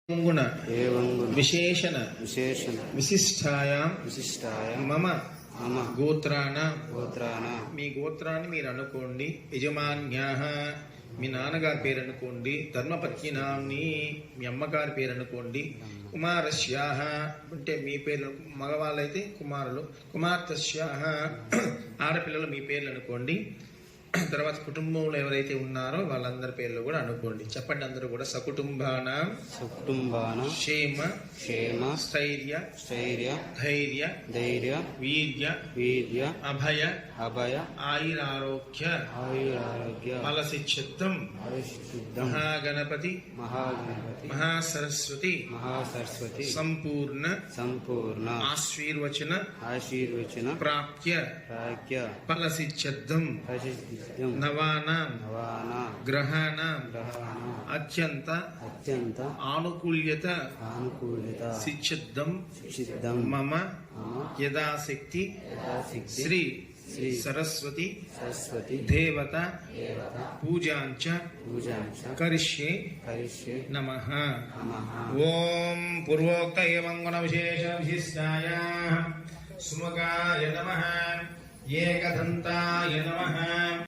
गुण विशेषण विशिष्टायां मम గోత్రాన మీ గోత్రాన్ని మీరు అనుకోండి. యజమాన్యాః మీ నాన్నగారి పేరు అనుకోండి. ధర్మపత్నినాంని మీ అమ్మగారి పేరు అనుకోండి. కుమారస్యాః అంటే మీ పేర్లు మగవాళ్ళైతే కుమారులు. కుమార్తెస్యాః ఆడపిల్లలు మీ పేర్లు అనుకోండి. తర్వాత కుటుంబంలో ఎవరైతే ఉన్నారో వాళ్ళందరి పేర్లు కూడా అనుకోండి. చెప్పండి అందరూ కూడా. సకుటుంబానాం క్షేమ స్థైర్య ధైర్య వీర్య అభయ ఆయురారోగ్య ఫలసిద్ధిం మహాగణపతి మహాసరస్వతి సంపూర్ణ ఆశీర్వచన ప్రాప్య ఫలసిద్ధిం నవానాం గ్రహాణాం అత్యంత ఆనుకూల్యత సిద్ధిం మమ యథాశక్తి శ్రీ సరస్వతి దేవత పూజాంచ కరిష్యే నమః. ఓం పూర్వోక్త ఏవం గుణ విశేష విశిష్టాయ సుముఖాయ నమః. ఏకదంతాయ నమః.